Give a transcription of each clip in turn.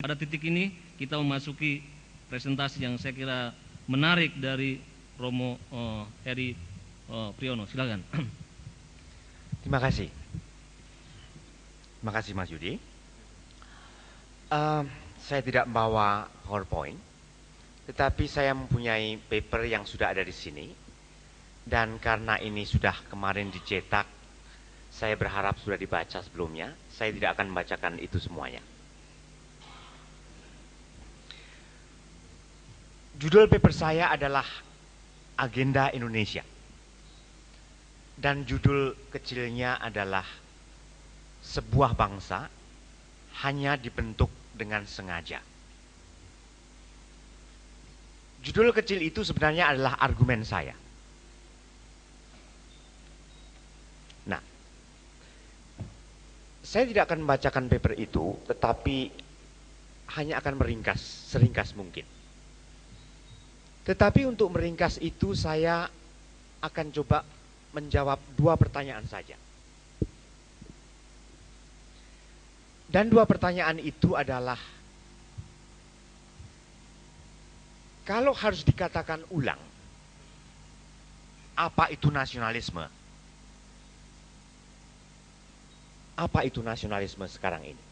pada titik ini kita memasuki presentasi yang saya kira menarik dari Romo Heri Priyono. Silakan. Terima kasih. Terima kasih Mas Yudi. Saya tidak membawa PowerPoint, tetapi saya mempunyai paper yang sudah ada di sini. Dan karena ini sudah kemarin dicetak, saya berharap sudah dibaca sebelumnya. Saya tidak akan membacakan itu semuanya. Judul paper saya adalah Agenda Indonesia. Dan judul kecilnya adalah Sebuah Bangsa Hanya Dibentuk dengan Sengaja. Judul kecil itu sebenarnya adalah argumen saya. Nah, saya tidak akan membacakan paper itu, tetapi hanya akan seringkas mungkin. Tetapi untuk meringkas itu saya akan coba menjawab 2 pertanyaan saja. Dan 2 pertanyaan itu adalah, kalau harus dikatakan ulang, apa itu nasionalisme? Apa itu nasionalisme sekarang ini?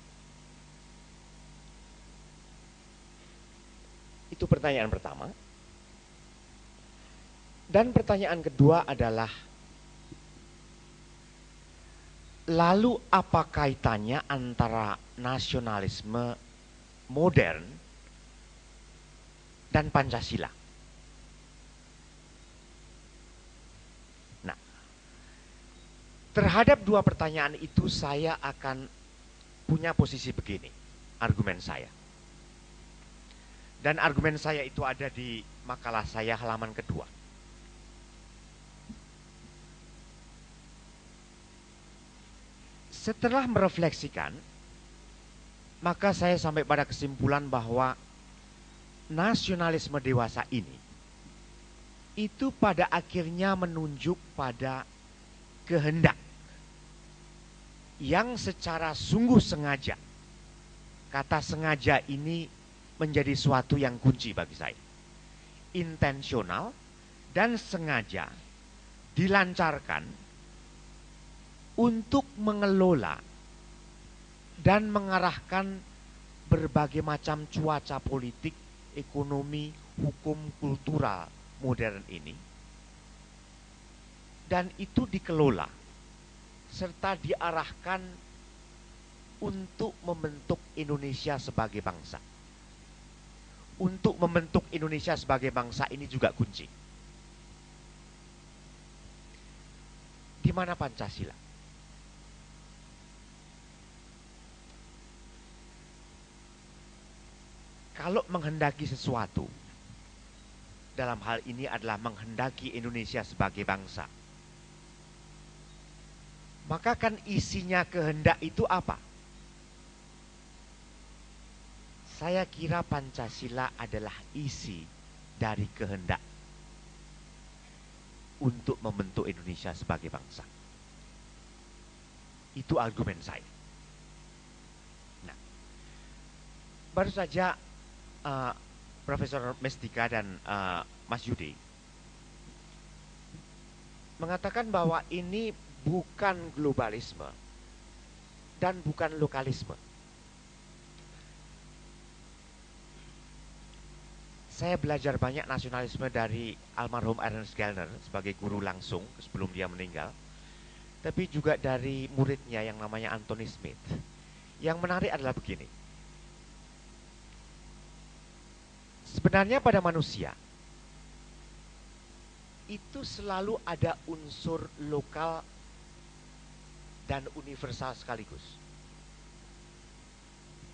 Itu pertanyaan pertama. Dan pertanyaan kedua adalah, lalu apa kaitannya antara nasionalisme modern dan Pancasila? Nah, terhadap 2 pertanyaan itu saya akan punya posisi begini, argumen saya. Dan argumen saya itu ada di makalah saya halaman kedua. Setelah merefleksikan, maka saya sampai pada kesimpulan bahwa nasionalisme dewasa ini itu pada akhirnya menunjuk pada kehendak yang secara sungguh sengaja. Kata sengaja ini menjadi suatu yang kunci bagi saya. Intensional dan sengaja dilancarkan untuk mengelola dan mengarahkan berbagai macam cuaca politik, ekonomi, hukum, kultural modern ini. Dan itu dikelola serta diarahkan untuk membentuk Indonesia sebagai bangsa. Untuk membentuk Indonesia sebagai bangsa ini juga kunci. Di mana Pancasila? Kalau menghendaki sesuatu, dalam hal ini adalah menghendaki Indonesia sebagai bangsa, maka kan isinya kehendak itu apa? Saya kira Pancasila adalah isi dari kehendak untuk membentuk Indonesia sebagai bangsa. Itu argumen saya. Nah, baru saja Profesor Mestika dan Mas Yudi mengatakan bahwa ini bukan globalisme dan bukan lokalisme. Saya belajar banyak nasionalisme dari almarhum Ernest Gellner sebagai guru langsung sebelum dia meninggal, tapi juga dari muridnya yang namanya Anthony Smith. Yang menarik adalah begini. Sebenarnya pada manusia itu selalu ada unsur lokal dan universal sekaligus.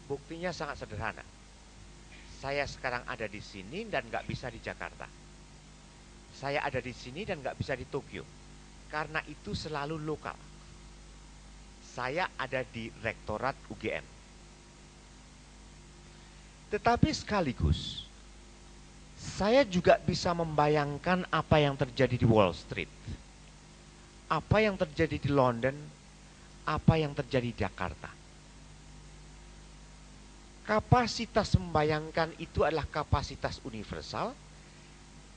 Buktinya sangat sederhana. Saya sekarang ada di sini dan nggak bisa di Jakarta. Saya ada di sini dan nggak bisa di Tokyo. Karena itu selalu lokal. Saya ada di Rektorat UGM. Tetapi sekaligus saya juga bisa membayangkan apa yang terjadi di Wall Street, apa yang terjadi di London, apa yang terjadi di Jakarta. Kapasitas membayangkan itu adalah kapasitas universal,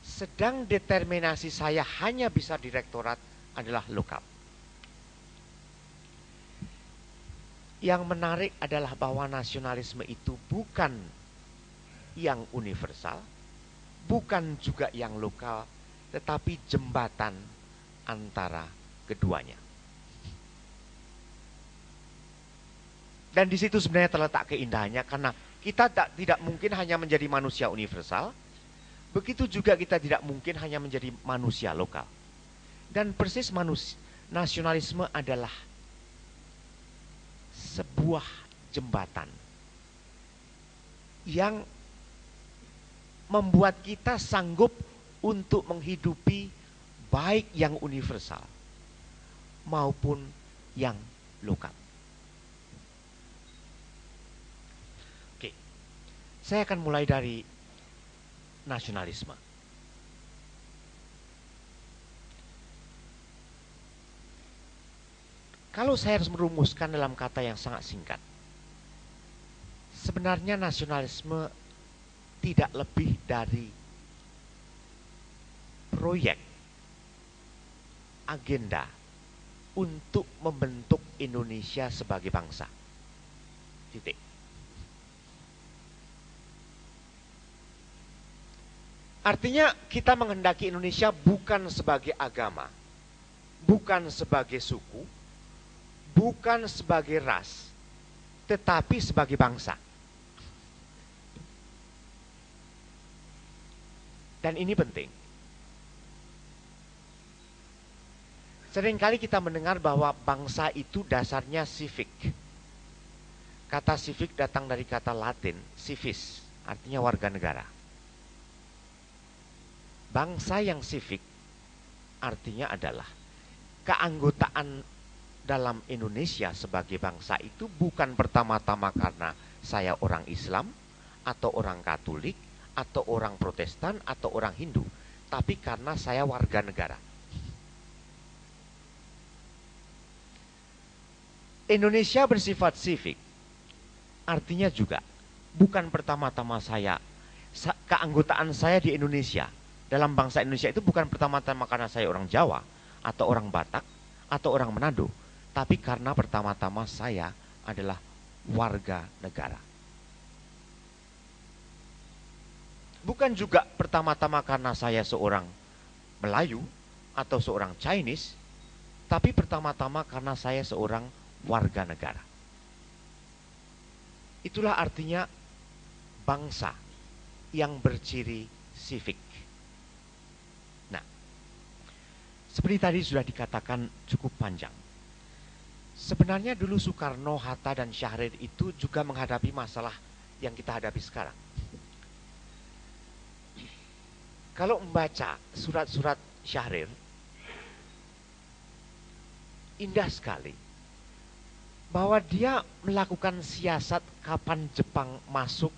sedang determinasi saya hanya bisa direktorat adalah lokal. Yang menarik adalah bahwa nasionalisme itu bukan yang universal, bukan juga yang lokal, tetapi jembatan antara keduanya. Dan di situ sebenarnya terletak keindahannya, karena kita tidak mungkin hanya menjadi manusia universal, begitu juga kita tidak mungkin hanya menjadi manusia lokal. Dan persis nasionalisme adalah sebuah jembatan yang membuat kita sanggup untuk menghidupi baik yang universal maupun yang lokal. Saya akan mulai dari nasionalisme. Kalau saya harus merumuskan dalam kata yang sangat singkat, sebenarnya nasionalisme tidak lebih dari proyek, agenda untuk membentuk Indonesia sebagai bangsa. Titik. Artinya kita menghendaki Indonesia bukan sebagai agama, bukan sebagai suku, bukan sebagai ras, tetapi sebagai bangsa. Dan ini penting. Seringkali kita mendengar bahwa bangsa itu dasarnya civic. Kata civic datang dari kata Latin, civis, artinya warga negara. Bangsa yang civic artinya adalah keanggotaan dalam Indonesia sebagai bangsa itu bukan pertama-tama karena saya orang Islam atau orang Katolik atau orang Protestan atau orang Hindu, tapi karena saya warga negara. Indonesia bersifat civic artinya juga bukan pertama-tama keanggotaan saya di Indonesia dalam bangsa Indonesia itu bukan pertama-tama karena saya orang Jawa atau orang Batak atau orang Manado, tapi karena pertama-tama saya adalah warga negara. Bukan juga pertama-tama karena saya seorang Melayu atau seorang Chinese, tapi pertama-tama karena saya seorang warga negara. Itulah artinya bangsa yang berciri civic. Seperti tadi sudah dikatakan cukup panjang. Sebenarnya dulu Soekarno, Hatta, dan Syahrir itu juga menghadapi masalah yang kita hadapi sekarang. Kalau membaca surat-surat Syahrir, indah sekali. Bahwa dia melakukan siasat kapan Jepang masuk,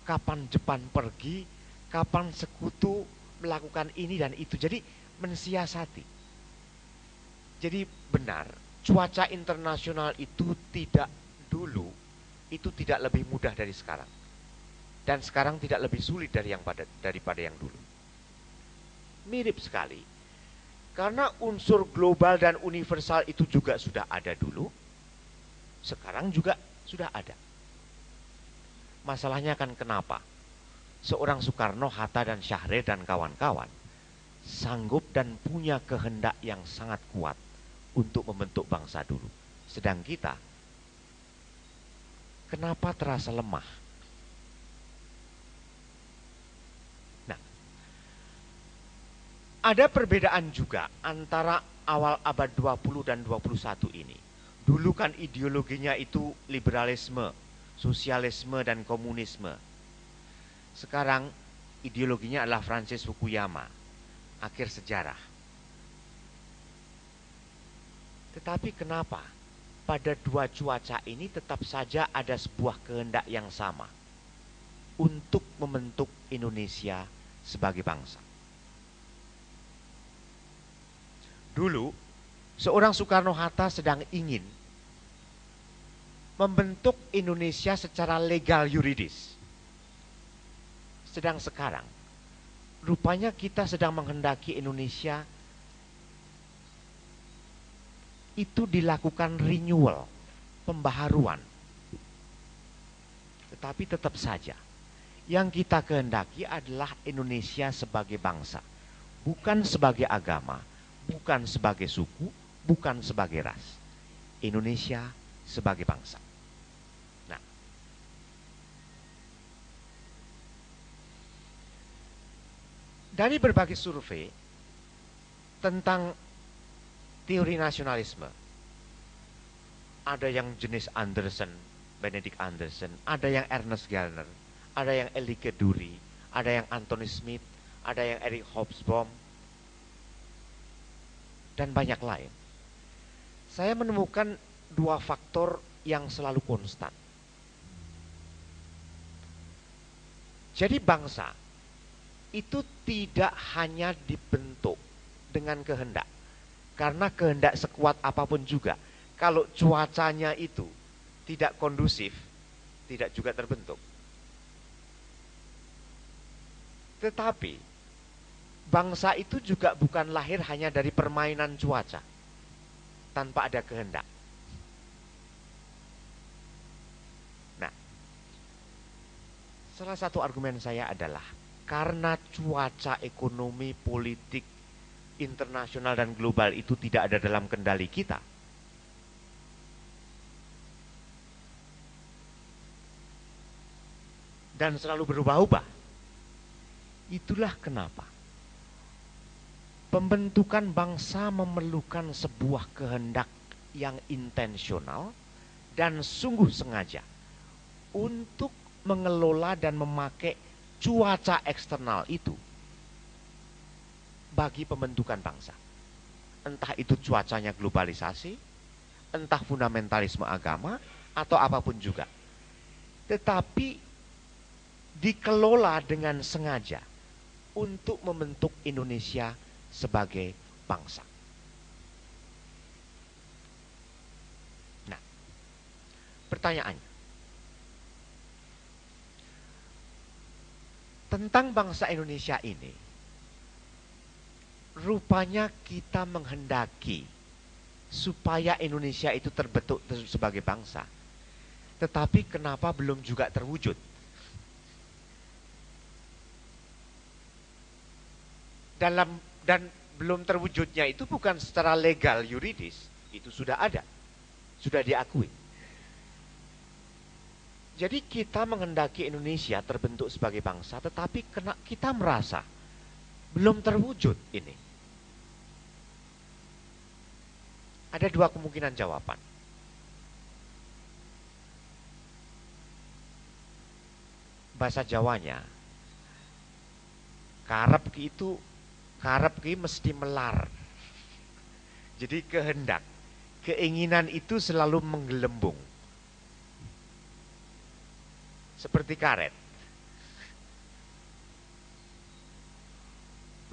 kapan Jepang pergi, kapan sekutu melakukan ini dan itu. Jadi mensiasati. Jadi benar, cuaca internasional itu tidak lebih mudah dari sekarang. Dan sekarang tidak lebih sulit daripada yang dulu. Mirip sekali. Karena unsur global dan universal itu juga sudah ada dulu. Sekarang juga sudah ada. Masalahnya kan kenapa? Seorang Soekarno, Hatta, dan Syahrir dan kawan-kawan sanggup dan punya kehendak yang sangat kuat untuk membentuk bangsa dulu. Sedang kita, kenapa terasa lemah? Nah, ada perbedaan juga antara awal abad 20 dan 21 ini. Dulu kan ideologinya itu liberalisme, sosialisme, dan komunisme. Sekarang ideologinya adalah Francis Fukuyama, akhir sejarah. Tetapi kenapa pada dua cuaca ini tetap saja ada sebuah kehendak yang sama untuk membentuk Indonesia sebagai bangsa? Dulu seorang Soekarno-Hatta sedang ingin membentuk Indonesia secara legal yuridis. Sedang sekarang, rupanya kita sedang menghendaki Indonesia itu dilakukan renewal, pembaharuan. Tetapi tetap saja, yang kita kehendaki adalah Indonesia sebagai bangsa. Bukan sebagai agama, bukan sebagai suku, bukan sebagai ras. Indonesia sebagai bangsa. Nah, dari berbagai survei tentang teori nasionalisme, ada yang jenis Anderson, Benedict Anderson, ada yang Ernest Gellner, ada yang Elie Keduri, ada yang Anthony Smith, ada yang Eric Hobsbawm, dan banyak lain. Saya menemukan dua faktor yang selalu konstan. Jadi bangsa itu tidak hanya dibentuk dengan kehendak. Karena kehendak sekuat apapun juga, kalau cuacanya itu tidak kondusif, tidak juga terbentuk. Tetapi bangsa itu juga bukan lahir hanya dari permainan cuaca tanpa ada kehendak. Nah, salah satu argumen saya adalah karena cuaca ekonomi, politik, internasional dan global itu tidak ada dalam kendali kita, dan selalu berubah-ubah. Itulah kenapa pembentukan bangsa memerlukan sebuah kehendak yang intensional dan sungguh sengaja untuk mengelola dan memakai cuaca eksternal itu bagi pembentukan bangsa. Entah itu cuacanya globalisasi, entah fundamentalisme agama, atau apapun juga. Tetapi dikelola dengan sengaja untuk membentuk Indonesia sebagai bangsa. Nah, pertanyaannya, tentang bangsa Indonesia ini, rupanya kita menghendaki supaya Indonesia itu terbentuk sebagai bangsa. Tetapi kenapa belum juga terwujud? Dan belum terwujudnya itu bukan secara legal yuridis, itu sudah ada, sudah diakui. Jadi kita menghendaki Indonesia terbentuk sebagai bangsa, tetapi kita merasa belum terwujud ini. Ada dua kemungkinan jawaban. Bahasa Jawanya, karep ki mesti melar. Jadi kehendak, keinginan itu selalu menggelembung. Seperti karet.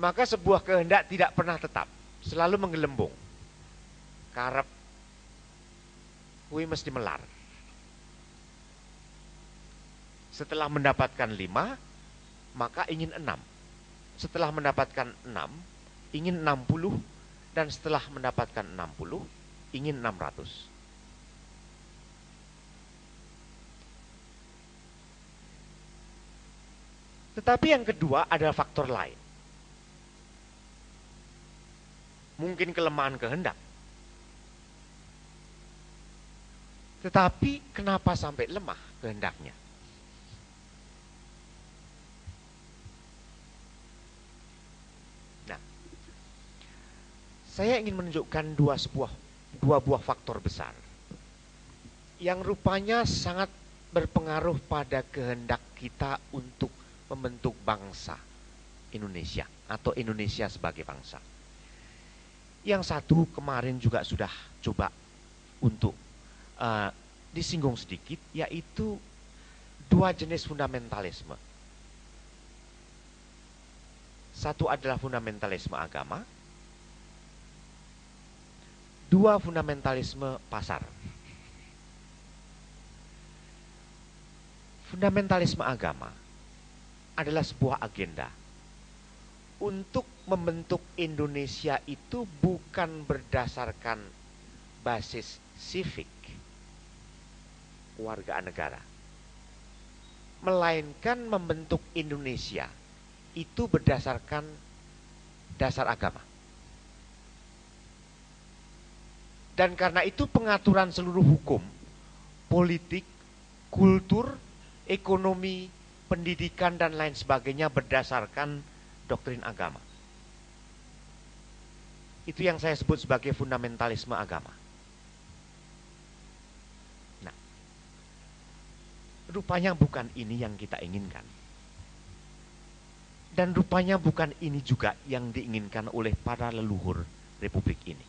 Maka sebuah kehendak tidak pernah tetap, selalu menggelembung. Karep kui mesti melar. Setelah mendapatkan 5, maka ingin 6. Setelah mendapatkan 6, ingin 60. Dan setelah mendapatkan 60, ingin 600. Tetapi yang kedua adalah faktor lain. Mungkin kelemahan kehendak. Tetapi kenapa sampai lemah kehendaknya? Nah, saya ingin menunjukkan dua buah faktor besar yang rupanya sangat berpengaruh pada kehendak kita untuk membentuk bangsa Indonesia atau Indonesia sebagai bangsa. Yang satu kemarin juga sudah coba untuk disinggung sedikit, yaitu dua jenis fundamentalisme. Satu adalah fundamentalisme agama, dua fundamentalisme pasar. fundamentalisme agama adalah sebuah agenda untuk membentuk Indonesia itu bukan berdasarkan basis sivik warga negara, melainkan membentuk Indonesia itu berdasarkan dasar agama. Dan karena itu pengaturan seluruh hukum, politik, kultur, ekonomi, pendidikan dan lain sebagainya berdasarkan doktrin agama. Itu yang saya sebut sebagai fundamentalisme agama. Nah, rupanya bukan ini yang kita inginkan. Dan rupanya bukan ini juga yang diinginkan oleh para leluhur Republik ini.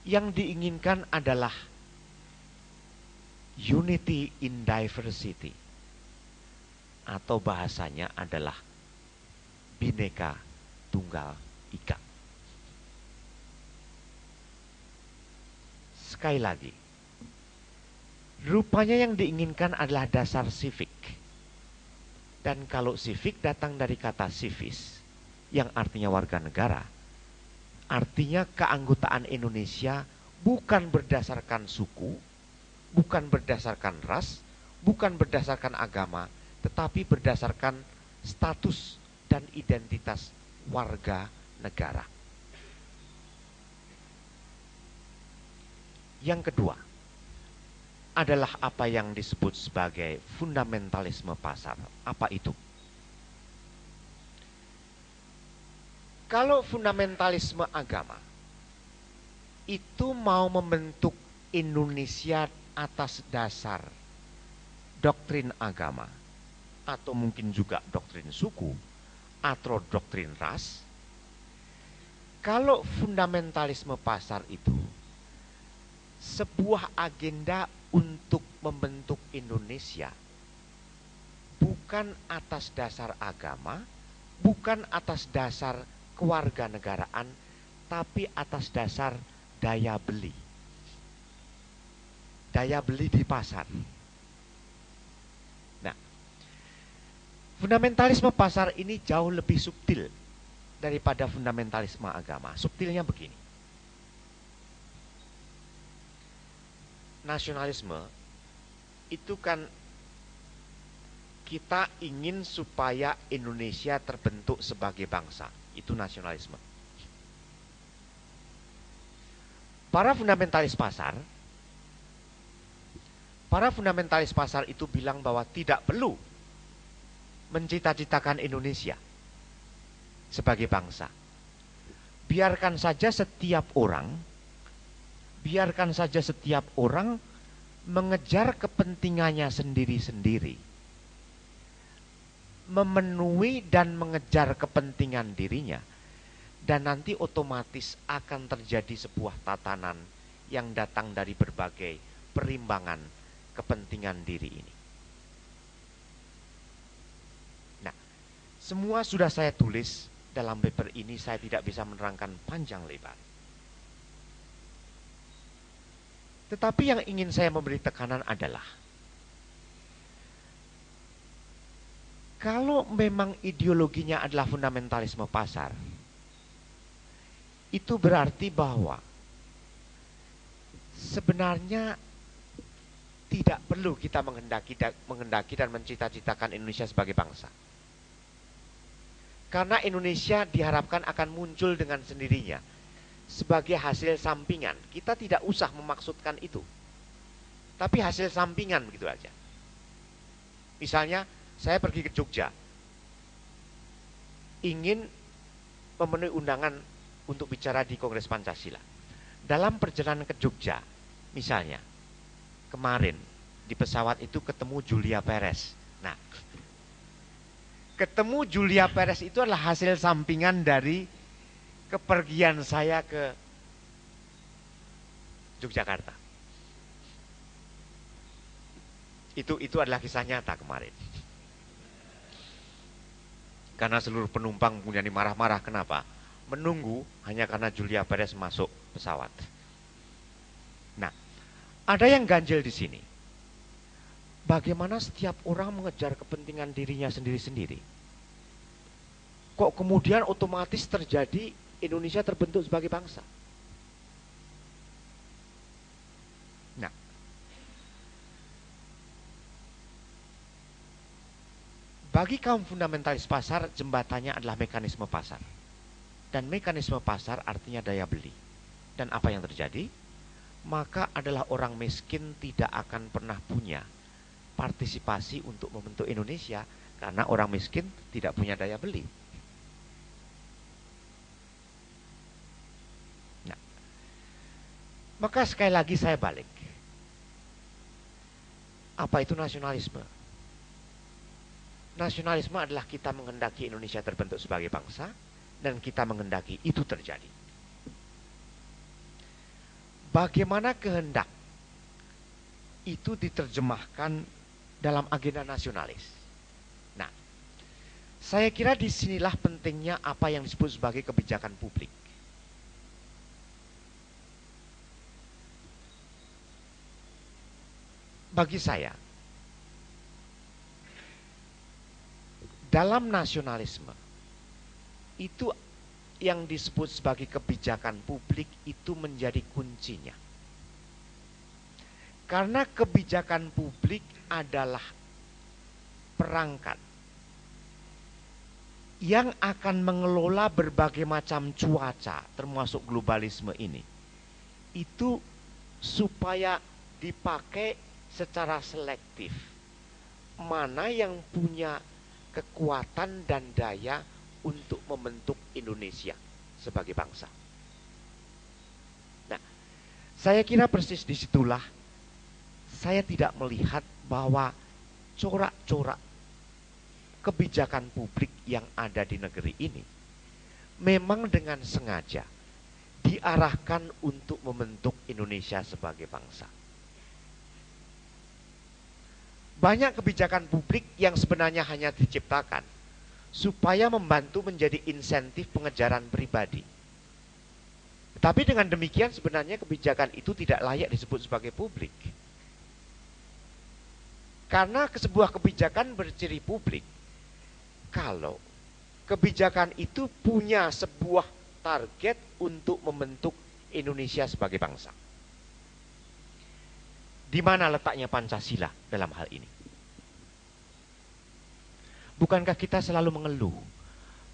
Yang diinginkan adalah unity in diversity, atau bahasanya adalah Bhinneka Tunggal Ika. Sekali lagi, rupanya yang diinginkan adalah dasar civic. Dan kalau civic datang dari kata civis, yang artinya warga negara, artinya keanggotaan Indonesia bukan berdasarkan suku, bukan berdasarkan ras, bukan berdasarkan agama, tetapi berdasarkan status dan identitas warga negara. Yang kedua adalah apa yang disebut sebagai fundamentalisme pasar. Apa itu? Kalau fundamentalisme agama itu mau membentuk Indonesia atas dasar doktrin agama, atau mungkin juga doktrin suku, atau doktrin ras. Kalau fundamentalisme pasar itu sebuah agenda untuk membentuk Indonesia bukan atas dasar agama, bukan atas dasar kewarganegaraan, tapi atas dasar daya beli. Daya beli di pasar. Nah, fundamentalisme pasar ini jauh lebih subtil daripada fundamentalisme agama. Subtilnya begini. Nasionalisme itu kan kita ingin supaya Indonesia terbentuk sebagai bangsa. Itu nasionalisme. Para fundamentalis pasar itu bilang bahwa tidak perlu mencita-citakan Indonesia sebagai bangsa. Biarkan saja setiap orang mengejar kepentingannya sendiri-sendiri, memenuhi dan mengejar kepentingan dirinya, dan nanti otomatis akan terjadi sebuah tatanan yang datang dari berbagai perimbangan kepentingan diri ini. Nah, semua sudah saya tulis dalam paper ini, saya tidak bisa menerangkan panjang lebar. Tetapi yang ingin saya memberi tekanan adalah, kalau memang ideologinya adalah fundamentalisme pasar, itu berarti bahwa sebenarnya tidak perlu kita menghendaki dan mencita-citakan Indonesia sebagai bangsa. Karena Indonesia diharapkan akan muncul dengan sendirinya sebagai hasil sampingan. Kita tidak usah memaksudkan itu, tapi hasil sampingan begitu aja. Misalnya saya pergi ke Jogja, ingin memenuhi undangan untuk bicara di Kongres Pancasila. Dalam perjalanan ke Jogja, misalnya kemarin di pesawat itu ketemu Julia Perez. Nah, ketemu Julia Perez itu adalah hasil sampingan dari kepergian saya ke Yogyakarta. Itu adalah kisah nyata kemarin. Karena seluruh penumpang kemudian marah-marah. Kenapa? Menunggu hanya karena Julia Perez masuk pesawat. Nah, ada yang ganjil di sini. bagaimana setiap orang mengejar kepentingan dirinya sendiri-sendiri. Kok kemudian otomatis terjadi Indonesia terbentuk sebagai bangsa? Nah, bagi kaum fundamentalis pasar, jembatannya adalah mekanisme pasar. Dan mekanisme pasar artinya daya beli. Dan apa yang terjadi? Maka adalah orang miskin tidak akan pernah punya partisipasi untuk membentuk Indonesia, karena orang miskin tidak punya daya beli. Nah, maka sekali lagi saya balik. Apa itu nasionalisme? Nasionalisme adalah kita menghendaki Indonesia terbentuk sebagai bangsa, dan kita menghendaki itu terjadi. Bagaimana kehendak itu diterjemahkan dalam agenda nasionalis? Nah, saya kira disinilah pentingnya apa yang disebut sebagai kebijakan publik. Bagi saya, dalam nasionalisme itu yang disebut sebagai kebijakan publik itu menjadi kuncinya. Karena kebijakan publik adalah perangkat yang akan mengelola berbagai macam cuaca, termasuk globalisme ini, itu supaya dipakai secara selektif. Mana yang punya kekuatan dan daya untuk membentuk Indonesia sebagai bangsa. Nah, saya kira persis disitulah saya tidak melihat bahwa corak-corak kebijakan publik yang ada di negeri ini memang dengan sengaja diarahkan untuk membentuk Indonesia sebagai bangsa. Banyak kebijakan publik yang sebenarnya hanya diciptakan supaya membantu menjadi insentif pengejaran pribadi. Tapi dengan demikian sebenarnya kebijakan itu tidak layak disebut sebagai publik. Karena sebuah kebijakan berciri publik kalau kebijakan itu punya sebuah target untuk membentuk Indonesia sebagai bangsa. Di mana letaknya Pancasila dalam hal ini? Bukankah kita selalu mengeluh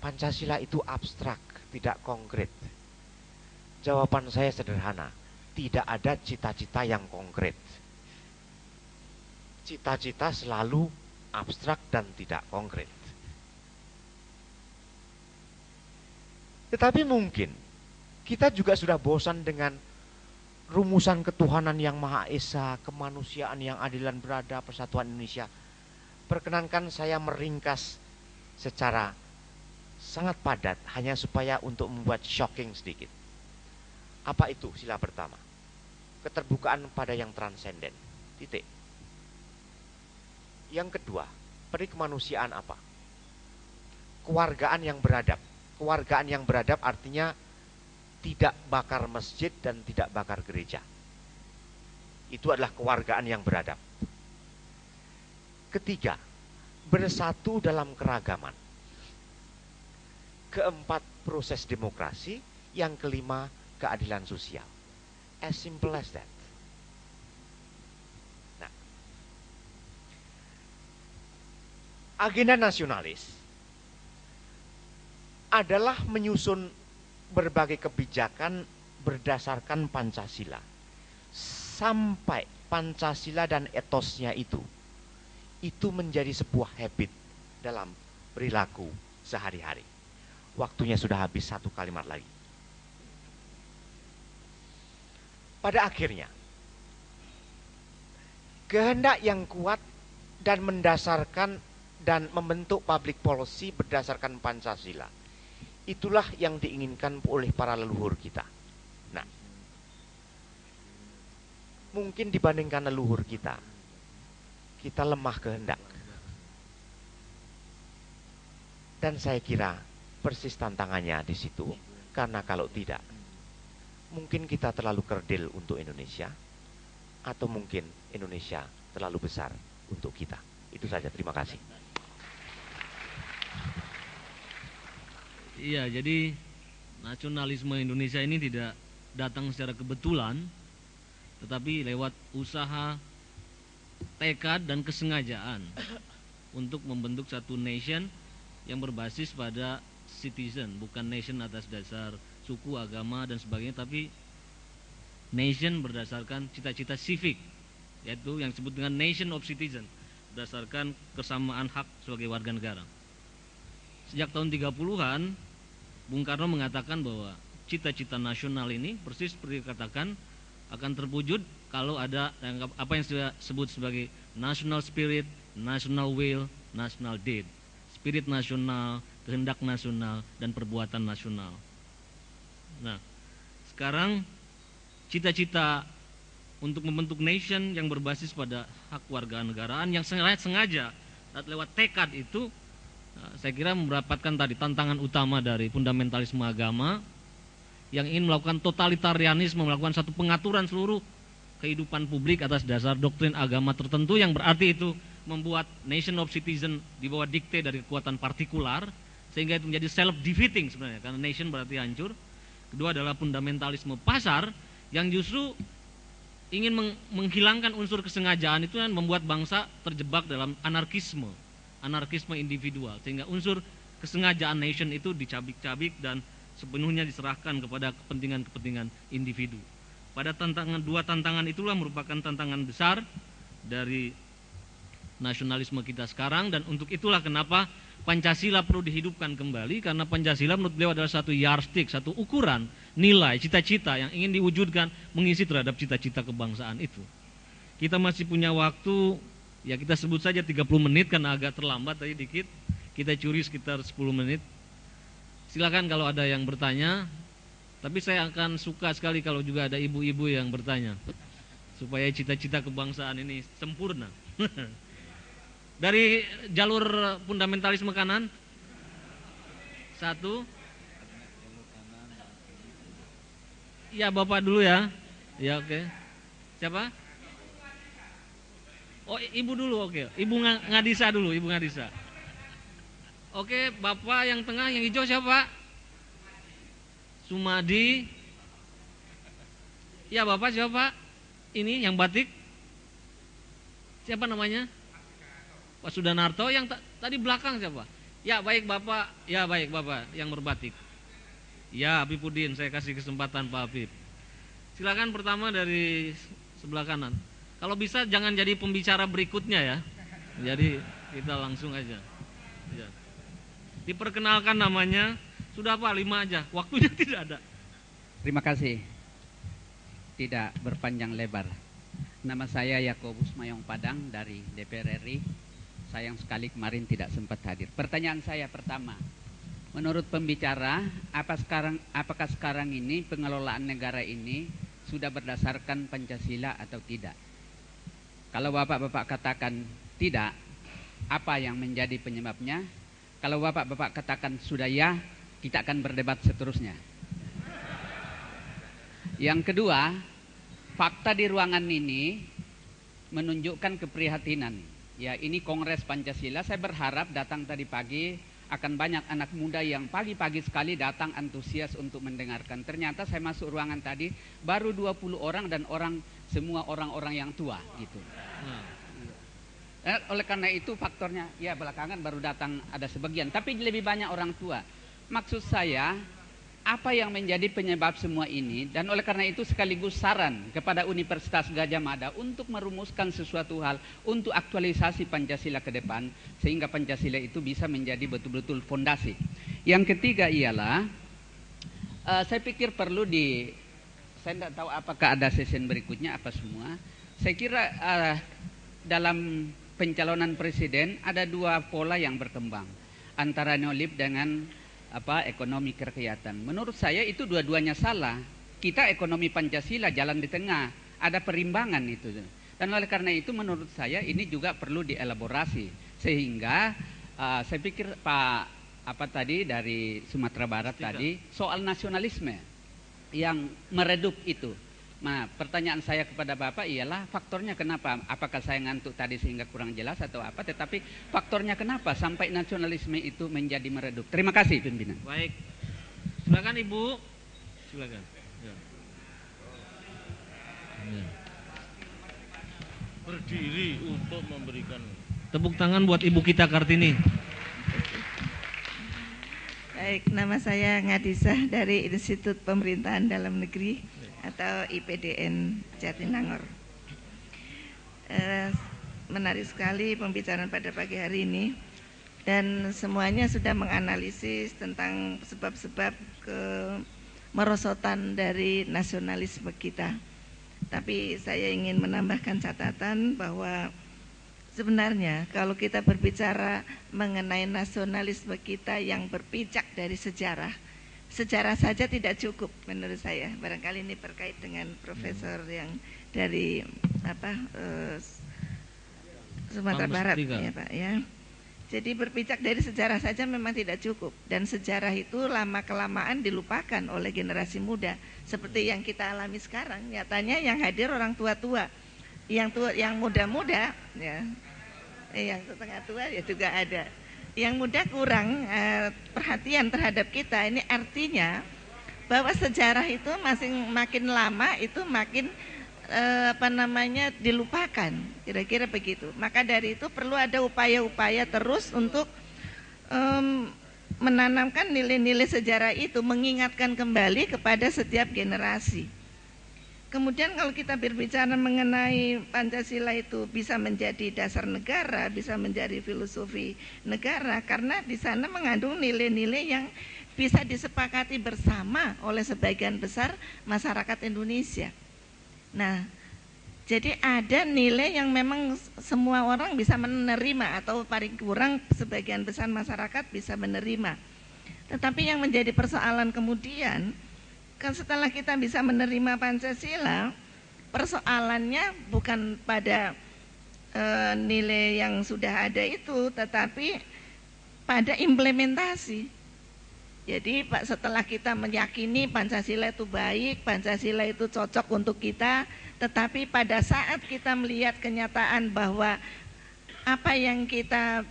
Pancasila itu abstrak, tidak konkret? Jawaban saya sederhana, tidak ada cita-cita yang konkret. Cita-cita selalu abstrak dan tidak konkret. Tetapi mungkin kita juga sudah bosan dengan rumusan ketuhanan yang Maha Esa, kemanusiaan yang adil dan beradab, persatuan Indonesia. Perkenankan saya meringkas secara sangat padat hanya supaya untuk membuat shocking sedikit. Apa itu sila pertama? Keterbukaan pada yang transenden. Titik. Yang kedua, peri kemanusiaan apa? Kewargaan yang beradab. Kewargaan yang beradab artinya tidak bakar masjid dan tidak bakar gereja. Itu adalah kewargaan yang beradab. Ketiga, bersatu dalam keragaman. Keempat, proses demokrasi. Yang kelima, keadilan sosial. As simple as that. Nah, agenda nasionalis adalah menyusun berbagai kebijakan berdasarkan Pancasila. Sampai Pancasila dan etosnya itu menjadi sebuah habit dalam perilaku sehari-hari. Waktunya sudah habis, satu kalimat lagi. Pada akhirnya, kehendak yang kuat dan mendasarkan dan membentuk public policy berdasarkan Pancasila, itulah yang diinginkan oleh para leluhur kita. Nah, mungkin dibandingkan leluhur kita lemah kehendak. Dan saya kira persis tantangannya di situ. Karena kalau tidak, mungkin kita terlalu kerdil untuk Indonesia, atau mungkin Indonesia terlalu besar untuk kita. Itu saja, terima kasih. Iya, jadi nasionalisme Indonesia ini tidak datang secara kebetulan, tetapi lewat usaha, tekad dan kesengajaan untuk membentuk satu nation yang berbasis pada citizen, bukan nation atas dasar suku, agama dan sebagainya, tapi nation berdasarkan cita-cita civic, yaitu yang disebut dengan nation of citizen, berdasarkan kesamaan hak sebagai warga negara. Sejak tahun 30-an, Bung Karno mengatakan bahwa cita-cita nasional ini persis seperti dikatakan akan terwujud kalau ada apa yang saya sebut sebagai national spirit, national will, national deed. Spirit nasional, kehendak nasional, dan perbuatan nasional. Nah, sekarang cita-cita untuk membentuk nation yang berbasis pada hak warga negaraan yang sengaja lewat tekad itu, saya kira mendapatkan tadi tantangan utama dari fundamentalisme agama yang ingin melakukan totalitarianisme, melakukan satu pengaturan seluruh kehidupan publik atas dasar doktrin agama tertentu, yang berarti itu membuat nation of citizen di bawah dikte dari kekuatan partikular, sehingga itu menjadi self-defeating sebenarnya, karena nation berarti hancur. Kedua adalah fundamentalisme pasar yang justru ingin menghilangkan unsur kesengajaan itu dan membuat bangsa terjebak dalam anarkisme individual, sehingga unsur kesengajaan nation itu dicabik-cabik dan sepenuhnya diserahkan kepada kepentingan-kepentingan individu. Pada dua tantangan itulah merupakan tantangan besar dari nasionalisme kita sekarang, dan untuk itulah kenapa Pancasila perlu dihidupkan kembali, karena Pancasila menurut beliau adalah satu yardstick, satu ukuran nilai, cita-cita yang ingin diwujudkan, mengisi terhadap cita-cita kebangsaan itu. Kita masih punya waktu, ya kita sebut saja 30 menit karena agak terlambat tadi dikit. Kita curi sekitar 10 menit. Silakan kalau ada yang bertanya. Tapi saya akan suka sekali kalau juga ada ibu-ibu yang bertanya, supaya cita-cita kebangsaan ini sempurna. Dari jalur fundamentalisme kanan. Satu. Ya, Bapak dulu ya. Ya, oke. Siapa? Oh, Ibu dulu, oke. Ibu Ngadisa dulu, Ibu Ngadisa. Oke, Bapak yang tengah, yang hijau siapa? Sumadi. Ya, Bapak siapa? Ini yang batik. Siapa namanya? Pak Sudanarto. Yang tadi belakang siapa? Ya, baik Bapak. Ya, baik Bapak yang berbatik. Ya, Habibudin, saya kasih kesempatan Pak Habib. Silakan pertama dari sebelah kanan. Kalau bisa jangan jadi pembicara berikutnya ya. Jadi kita langsung aja. Ya. Diperkenalkan namanya. Sudah Pak, 5 aja. Waktunya tidak ada. Terima kasih. Tidak berpanjang lebar. Nama saya Yakobus Mayong Padang dari DPR RI. Sayang sekali kemarin tidak sempat hadir. Pertanyaan saya pertama, menurut pembicara, apakah sekarang ini pengelolaan negara ini sudah berdasarkan Pancasila atau tidak? Kalau Bapak-Bapak katakan tidak, apa yang menjadi penyebabnya? Kalau Bapak-Bapak katakan sudah ya, kita akan berdebat seterusnya. Yang kedua, fakta di ruangan ini menunjukkan keprihatinan. Ya, ini Kongres Pancasila. Saya berharap datang tadi pagi akan banyak anak muda yang pagi-pagi sekali datang antusias untuk mendengarkan. Ternyata saya masuk ruangan tadi baru 20 orang dan semua orang-orang yang tua gitu. Oleh karena itu faktornya, ya belakangan baru datang ada sebagian, tapi lebih banyak orang tua. Maksud saya, apa yang menjadi penyebab semua ini, dan oleh karena itu sekaligus saran kepada Universitas Gadjah Mada untuk merumuskan sesuatu hal untuk aktualisasi Pancasila ke depan, sehingga Pancasila itu bisa menjadi betul-betul fondasi. Yang ketiga ialah, saya pikir perlu saya tidak tahu apakah ada sesi berikutnya apa semua. Saya kira dalam pencalonan presiden ada dua pola yang berkembang, antara neolib dengan ekonomi kerakyatan. Menurut saya itu dua-duanya salah. Kita ekonomi Pancasila jalan di tengah, ada perimbangan itu. Dan oleh karena itu menurut saya ini juga perlu dielaborasi, sehingga saya pikir Pak tadi dari Sumatera Barat tadi soal nasionalisme yang meredup itu. Nah, pertanyaan saya kepada Bapak ialah faktornya kenapa? Apakah saya ngantuk tadi sehingga kurang jelas atau apa? Tetapi faktornya kenapa sampai nasionalisme itu menjadi meredup? Terima kasih pimpinan. Baik, silakan Ibu, silakan. Ya. Ya. Berdiri untuk memberikan Tepuk tangan buat Ibu kita Kartini. Baik, nama saya Ngadisah dari Institut Pemerintahan Dalam Negeri atau IPDN Jatinangor. Menarik sekali pembicaraan pada pagi hari ini, dan semuanya sudah menganalisis tentang sebab-sebab kemerosotan dari nasionalisme kita. Tapi saya ingin menambahkan catatan bahwa sebenarnya kalau kita berbicara mengenai nasionalisme kita yang berpijak dari sejarah saja tidak cukup menurut saya. Barangkali ini terkait dengan profesor yang dari Sumatera Barat ya Pak ya. Jadi berpijak dari sejarah saja memang tidak cukup, dan sejarah itu lama kelamaan dilupakan oleh generasi muda seperti yang kita alami sekarang. Nyatanya yang hadir orang tua-tua, yang muda-muda ya, yang setengah tua ya juga ada. Yang muda kurang perhatian terhadap kita. Ini artinya bahwa sejarah itu makin lama itu makin dilupakan, kira-kira begitu. Maka dari itu perlu ada upaya-upaya terus untuk menanamkan nilai-nilai sejarah itu, mengingatkan kembali kepada setiap generasi. Kemudian kalau kita berbicara mengenai Pancasila itu bisa menjadi dasar negara, bisa menjadi filosofi negara, karena di sana mengandung nilai-nilai yang bisa disepakati bersama oleh sebagian besar masyarakat Indonesia. Nah, jadi ada nilai yang memang semua orang bisa menerima, atau paling kurang sebagian besar masyarakat bisa menerima. Tetapi yang menjadi persoalan kemudian, kan setelah kita bisa menerima Pancasila, persoalannya bukan pada nilai yang sudah ada itu, tetapi pada implementasi. Jadi Pak, setelah kita meyakini Pancasila itu baik, Pancasila itu cocok untuk kita, tetapi pada saat kita melihat kenyataan bahwa apa yang kita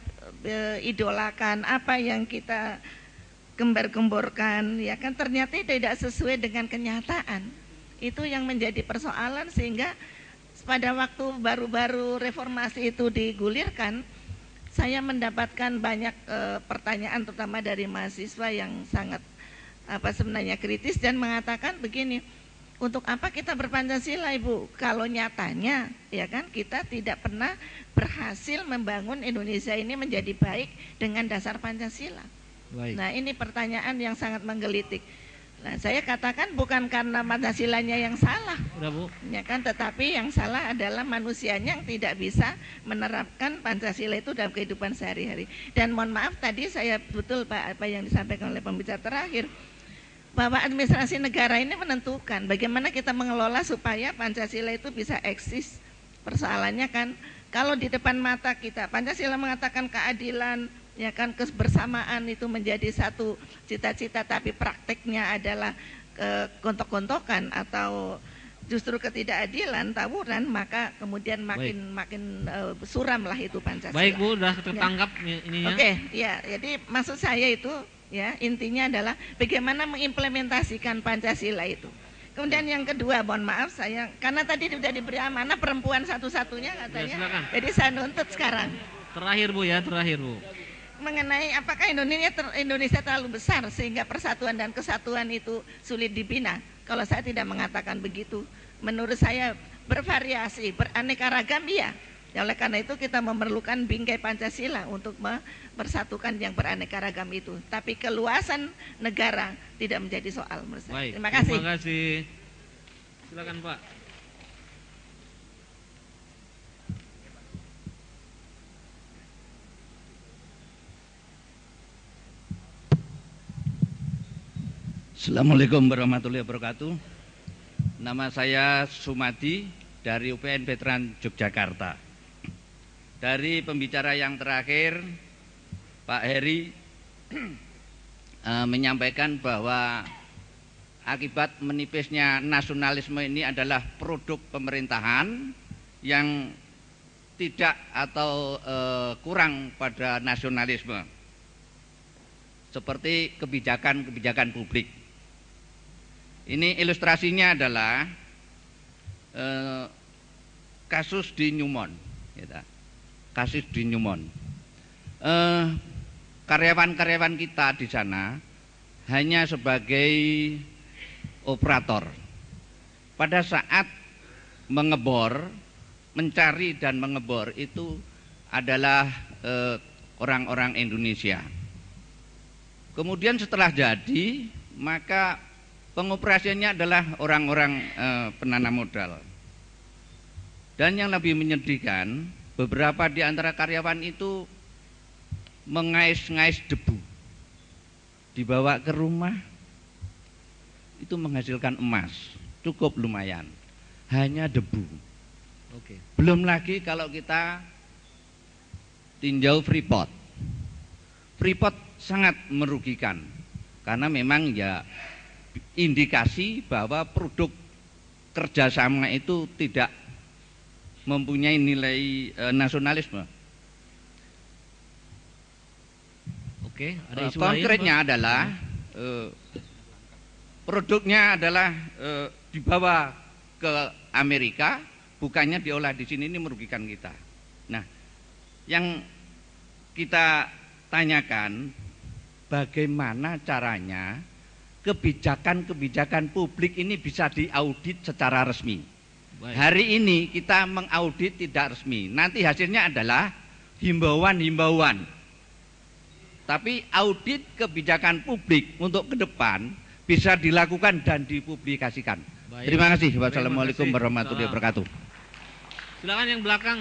idolakan, apa yang kita gembar-gemborkan, ya kan ternyata tidak sesuai dengan kenyataan. Itu yang menjadi persoalan, sehingga pada waktu baru-baru reformasi itu digulirkan, saya mendapatkan banyak pertanyaan terutama dari mahasiswa yang sangat sebenarnya kritis dan mengatakan begini, untuk apa kita berpancasila Ibu kalau nyatanya ya kan kita tidak pernah berhasil membangun Indonesia ini menjadi baik dengan dasar Pancasila. Baik. Nah, ini pertanyaan yang sangat menggelitik. Nah, saya katakan bukan karena Pancasilanya yang salah, udah Bu, ya kan, tetapi yang salah adalah manusianya yang tidak bisa menerapkan Pancasila itu dalam kehidupan sehari-hari. Dan mohon maaf tadi saya betul Pak apa yang disampaikan oleh pembicara terakhir, bahwa administrasi negara ini menentukan bagaimana kita mengelola supaya Pancasila itu bisa eksis. Persoalannya kan kalau di depan mata kita Pancasila mengatakan keadilan, ya kan, kebersamaan itu menjadi satu cita-cita, tapi prakteknya adalah gontok-gontokan atau justru ketidakadilan, tawuran, maka kemudian makin suram lah itu Pancasila. Baik Bu, udah tertangkap ya. Ininya. Oke, ya, jadi maksud saya itu ya intinya adalah bagaimana mengimplementasikan Pancasila itu. Kemudian yang kedua, mohon maaf saya karena tadi sudah diberi amanah perempuan satu-satunya katanya. Ya, jadi saya nuntut sekarang. Terakhir Bu ya, terakhir Bu. Mengenai apakah Indonesia terlalu besar sehingga persatuan dan kesatuan itu sulit dibina. Kalau saya tidak mengatakan begitu. Menurut saya bervariasi, beraneka ragam iya. Ya, oleh karena itu kita memerlukan bingkai Pancasila untuk mempersatukan yang beraneka ragam itu. Tapi keluasan negara tidak menjadi soal menurut saya. Baik, terima kasih. Terima kasih. Silakan Pak. Assalamualaikum warahmatullahi wabarakatuh. Nama saya Sumadi dari UPN Veteran Yogyakarta. Dari pembicara yang terakhir, Pak Heri menyampaikan bahwa akibat menipisnya nasionalisme ini adalah produk pemerintahan yang tidak atau kurang pada nasionalisme, seperti kebijakan-kebijakan publik. Ini ilustrasinya adalah kasus di Newmont, kasus di Newmont. Karyawan-karyawan kita di sana hanya sebagai operator. Pada saat mengebor, mencari dan mengebor itu adalah orang-orang Indonesia. Kemudian setelah jadi, maka pengoperasiannya adalah orang-orang penanam modal. Dan yang lebih menyedihkan, beberapa di antara karyawan itu mengais-ngais debu, dibawa ke rumah, itu menghasilkan emas, cukup lumayan, hanya debu. Oke. Belum lagi kalau kita tinjau Freeport. Freeport sangat merugikan, karena memang ya indikasi bahwa produk kerjasama itu tidak mempunyai nilai nasionalisme. Oke, ada isu Konkretnya lain, Pak? adalah produknya adalah dibawa ke Amerika, bukannya diolah di sini, ini merugikan kita. Nah, yang kita tanyakan bagaimana caranya kebijakan-kebijakan publik ini bisa diaudit secara resmi. Baik. Hari ini kita mengaudit tidak resmi. Nanti hasilnya adalah himbauan-himbauan. Tapi audit kebijakan publik untuk ke depan bisa dilakukan dan dipublikasikan. Baik. Terima kasih. Terima Wassalamualaikum kasih. warahmatullahi wabarakatuh. Silakan yang belakang.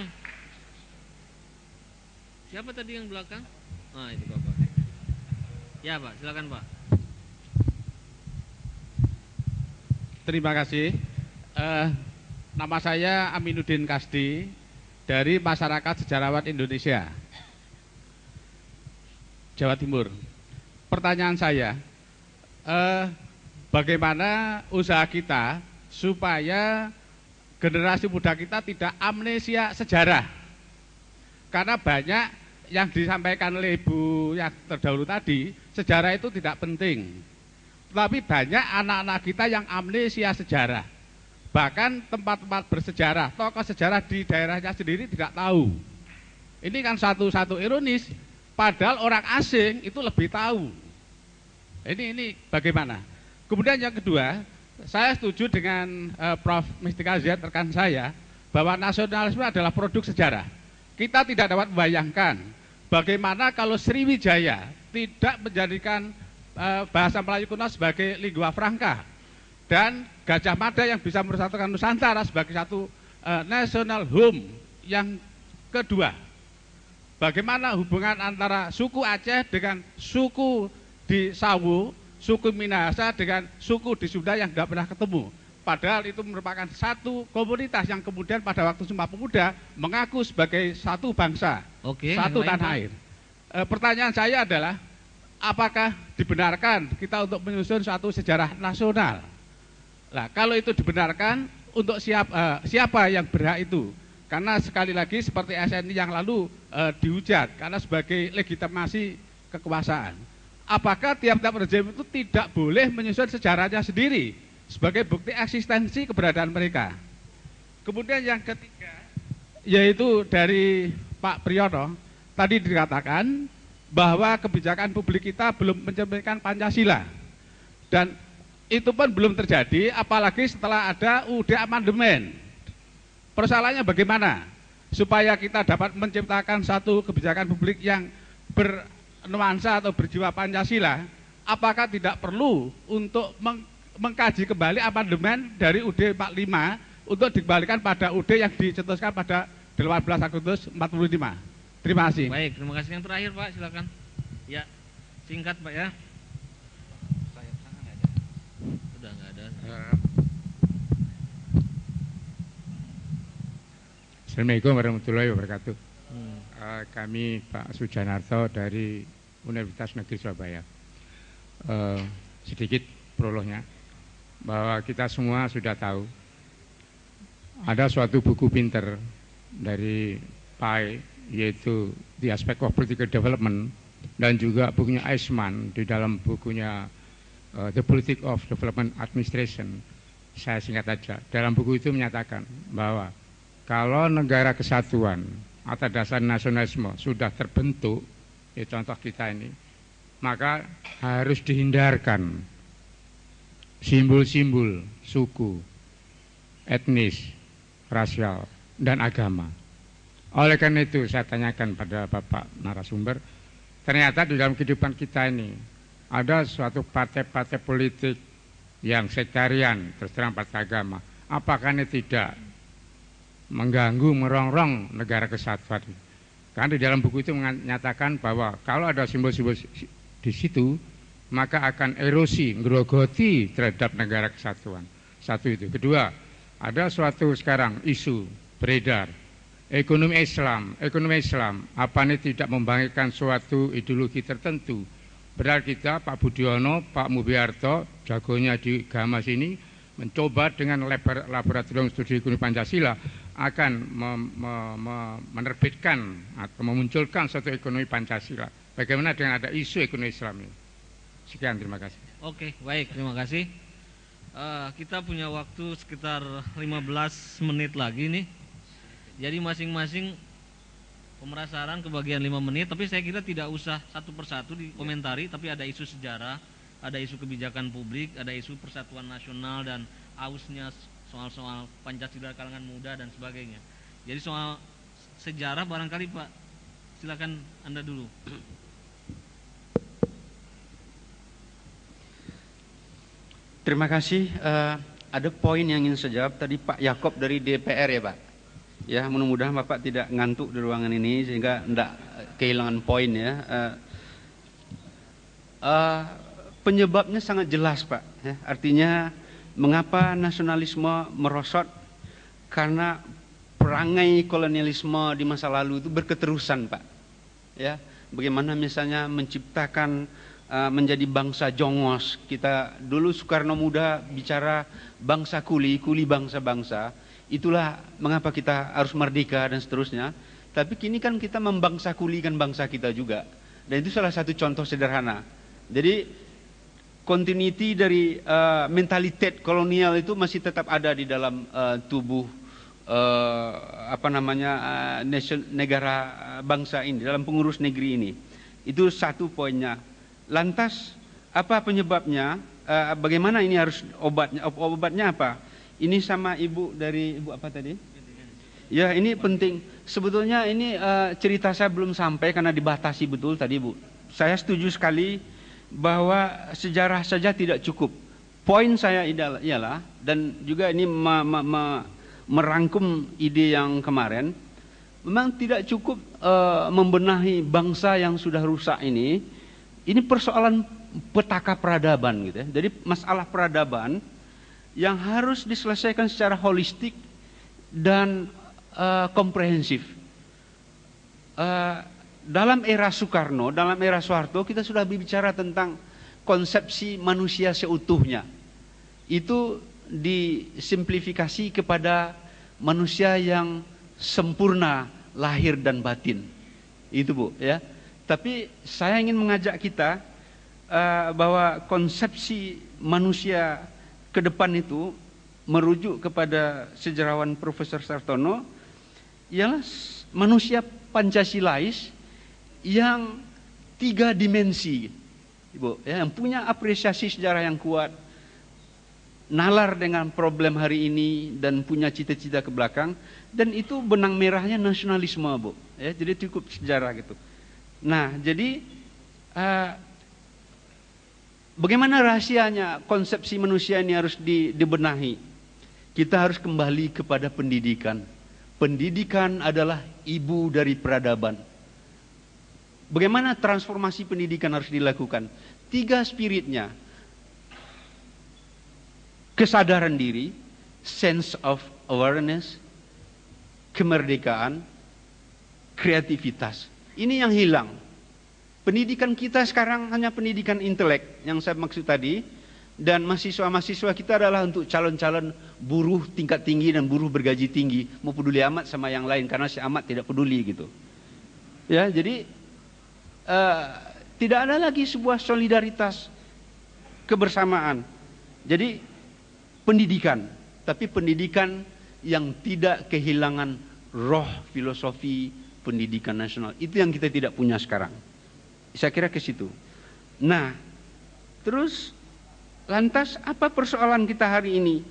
Siapa tadi yang belakang? Ah, itu Bapak. Ya, Pak, silakan, Pak. Terima kasih. Nama saya Aminuddin Kasdi dari Masyarakat Sejarawan Indonesia, Jawa Timur. Pertanyaan saya, bagaimana usaha kita supaya generasi muda kita tidak amnesia sejarah? Karena banyak yang disampaikan oleh Ibu yang terdahulu tadi, sejarah itu tidak penting. Tapi banyak anak-anak kita yang amnesia sejarah. Bahkan tempat-tempat bersejarah, tokoh sejarah di daerahnya sendiri tidak tahu. Ini kan satu ironis, padahal orang asing itu lebih tahu. Ini bagaimana? Kemudian yang kedua, saya setuju dengan Prof. Mistika Z, rekan saya, bahwa nasionalisme adalah produk sejarah. Kita tidak dapat membayangkan bagaimana kalau Sriwijaya tidak menjadikan bahasa Melayu kuno sebagai lingua franca, dan Gajah Mada yang bisa mersatukan Nusantara sebagai satu national home. Yang kedua, bagaimana hubungan antara suku Aceh dengan suku di Sawu, suku Minahasa dengan suku di Sunda yang tidak pernah ketemu. Padahal itu merupakan satu komunitas yang kemudian pada waktu Sumpah Pemuda mengaku sebagai satu bangsa, Oke, satu yang lain, tanah Pak. air. Pertanyaan saya adalah, apakah dibenarkan kita untuk menyusun suatu sejarah nasional? Nah, kalau itu dibenarkan, untuk siapa yang berhak itu? Karena sekali lagi seperti SNI yang lalu dihujat karena sebagai legitimasi kekuasaan. Apakah tiap-tiap rejim itu tidak boleh menyusun sejarahnya sendiri sebagai bukti eksistensi keberadaan mereka? Kemudian yang ketiga, yaitu dari Pak Priyono, tadi dikatakan bahwa kebijakan publik kita belum mencerminkan Pancasila. Dan itu pun belum terjadi, apalagi setelah ada UUD amandemen. Persoalannya bagaimana supaya kita dapat menciptakan satu kebijakan publik yang bernuansa atau berjiwa Pancasila? Apakah tidak perlu untuk mengkaji kembali amandemen dari UUD 45 untuk dikembalikan pada UUD yang dicetuskan pada 18 Agustus 45? Terima kasih. Baik, terima kasih. Yang terakhir, Pak, silakan. Ya, singkat, Pak, ya. Sudah nggak ada. Assalamualaikum warahmatullahi wabarakatuh. Hmm. Kami Pak Sujanarto dari Universitas Negeri Surabaya. Sedikit prolognya. bahwa kita semua sudah tahu ada suatu buku pinter dari Pai, yaitu The Aspect of Political Development, dan juga bukunya Eisman di dalam bukunya The Politics of Development Administration. Saya singkat saja, dalam buku itu menyatakan bahwa kalau negara kesatuan atas dasar nasionalisme sudah terbentuk, ya contoh kita ini, maka harus dihindarkan simbol-simbol suku, etnis, rasial, dan agama. Oleh karena itu saya tanyakan pada Bapak narasumber, ternyata di dalam kehidupan kita ini ada suatu partai-partai politik yang sektarian, terus terang partai agama. Apakah ini tidak mengganggu, merongrong negara kesatuan? Karena di dalam buku itu menyatakan bahwa kalau ada simbol-simbol di situ, maka akan erosi, ngerogoti terhadap negara kesatuan. Satu itu. Kedua, ada suatu sekarang isu beredar, ekonomi Islam, apa ini tidak membangkitkan suatu ideologi tertentu. Padahal kita, Pak Budiono, Pak Mubiarto, jagonya di agama sini, mencoba dengan laboratorium studi ekonomi Pancasila akan menerbitkan atau memunculkan suatu ekonomi Pancasila. Bagaimana dengan ada isu ekonomi Islam ini? Sekian, terima kasih. Oke, baik, terima kasih. Kita punya waktu sekitar 15 menit lagi nih. Jadi masing-masing pemerasaran kebagian 5 menit, tapi saya kira tidak usah satu persatu dikomentari, tapi ada isu sejarah, ada isu kebijakan publik, ada isu persatuan nasional dan ausnya soal-soal Pancasila kalangan muda dan sebagainya. Jadi soal sejarah barangkali Pak, silakan Anda dulu. Terima kasih. Ada poin yang ingin saya jawab tadi Pak Yakob dari DPR ya Pak. Ya, mudah-mudahan Bapak tidak ngantuk di ruangan ini sehingga tidak kehilangan poin ya. Penyebabnya sangat jelas Pak. Ya. Artinya mengapa nasionalisme merosot? Karena perangai kolonialisme di masa lalu itu berketerusan Pak. Ya, bagaimana misalnya menciptakan menjadi bangsa jongos. Kita dulu Soekarno muda bicara bangsa kuli bangsa-bangsa. Itulah mengapa kita harus merdeka dan seterusnya. Tapi kini kan kita membangsa kulikan bangsa kita juga. Dan itu salah satu contoh sederhana. Jadi continuity dari mentalitas kolonial itu masih tetap ada di dalam tubuh negara bangsa ini, dalam pengurus negeri ini. Itu satu poinnya. Lantas apa penyebabnya? Bagaimana ini harus obatnya apa? Ini sama ibu dari ibu apa tadi? Ya, ini penting. Sebetulnya ini cerita saya belum sampai karena dibatasi betul tadi Bu. Saya setuju sekali bahwa sejarah saja tidak cukup. Poin saya ialah dan juga ini merangkum ide yang kemarin, memang tidak cukup membenahi bangsa yang sudah rusak ini. Ini persoalan petaka peradaban gitu ya. Jadi masalah peradaban yang harus diselesaikan secara holistik dan komprehensif. Dalam era Soekarno, dalam era Soeharto kita sudah berbicara tentang konsepsi manusia seutuhnya. Itu disimplifikasi kepada manusia yang sempurna lahir dan batin. Itu Bu ya. Tapi saya ingin mengajak kita bahwa konsepsi manusia ke depan itu merujuk kepada sejarawan Profesor Sartono ialah manusia Pancasilais yang 3 dimensi, Ibu, ya, yang punya apresiasi sejarah yang kuat, nalar dengan problem hari ini dan punya cita-cita ke belakang, dan itu benang merahnya nasionalisme Bu, ya, jadi cukup sejarah gitu. Nah, jadi bagaimana rahasianya konsepsi manusia ini harus dibenahi? Kita harus kembali kepada pendidikan. Pendidikan adalah ibu dari peradaban. Bagaimana transformasi pendidikan harus dilakukan? 3 spiritnya. Kesadaran diri, sense of awareness, kemerdekaan, kreativitas. Ini yang hilang. Pendidikan kita sekarang hanya pendidikan intelek yang saya maksud tadi, dan mahasiswa-mahasiswa kita adalah untuk calon-calon buruh tingkat tinggi dan buruh bergaji tinggi, mau peduli amat sama yang lain karena si amat tidak peduli gitu. Ya, jadi tidak ada lagi sebuah solidaritas kebersamaan. Jadi pendidikan, tapi pendidikan yang tidak kehilangan roh filosofi pendidikan nasional. Itu yang kita tidak punya sekarang. Saya kira ke situ. Nah, terus lantas apa persoalan kita hari ini?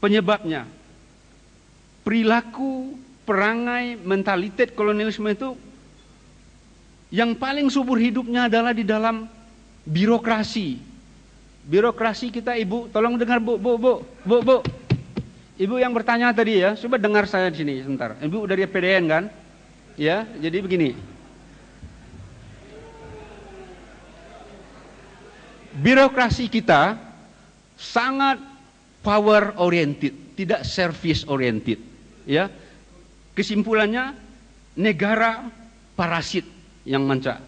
Penyebabnya perilaku, perangai, mentalitas kolonialisme itu yang paling subur hidupnya adalah di dalam birokrasi. Birokrasi kita, Ibu, tolong dengar Bu. Ibu yang bertanya tadi ya, coba dengar saya di sini sebentar. Ibu dari PDN kan? Ya, jadi begini. Birokrasi kita sangat power oriented, tidak service oriented. Ya, kesimpulannya negara parasit yang manca,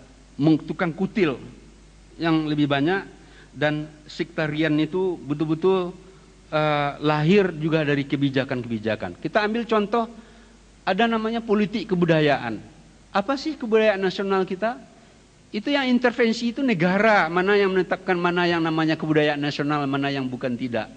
tukang kutil yang lebih banyak, dan sektarian itu betul-betul lahir juga dari kebijakan-kebijakan. Kita ambil contoh, ada namanya politik kebudayaan. Apa sih kebudayaan nasional kita? Itu yang intervensi itu negara, mana yang menetapkan mana yang namanya kebudayaan nasional, mana yang bukan tidak.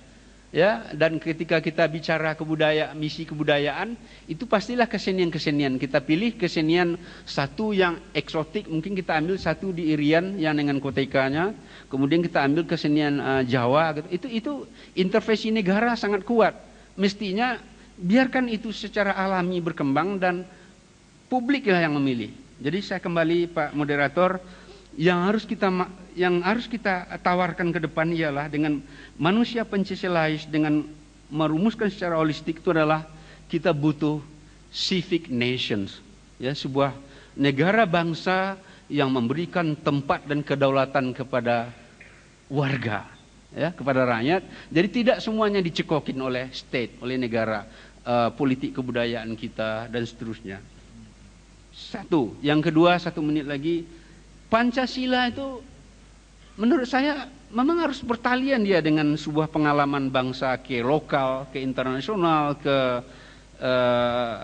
Ya, dan ketika kita bicara kebudayaan, misi kebudayaan, itu pastilah kesenian-kesenian. Kita pilih kesenian satu yang eksotik, mungkin kita ambil satu di Irian yang dengan kotekanya, kemudian kita ambil kesenian Jawa gitu. Itu intervensi negara sangat kuat. Mestinya biarkan itu secara alami berkembang dan publiklah yang memilih. Jadi saya kembali Pak Moderator, yang harus kita tawarkan ke depan ialah dengan manusia Pancasilais, dengan merumuskan secara holistik, itu adalah kita butuh civic nations, ya, sebuah negara bangsa yang memberikan tempat dan kedaulatan kepada warga, ya, kepada rakyat. Jadi tidak semuanya dicekokin oleh state, oleh negara, politik kebudayaan kita dan seterusnya. Satu, yang kedua, 1 menit lagi, Pancasila itu menurut saya memang harus bertalian dia dengan sebuah pengalaman bangsa, ke lokal, ke internasional, ke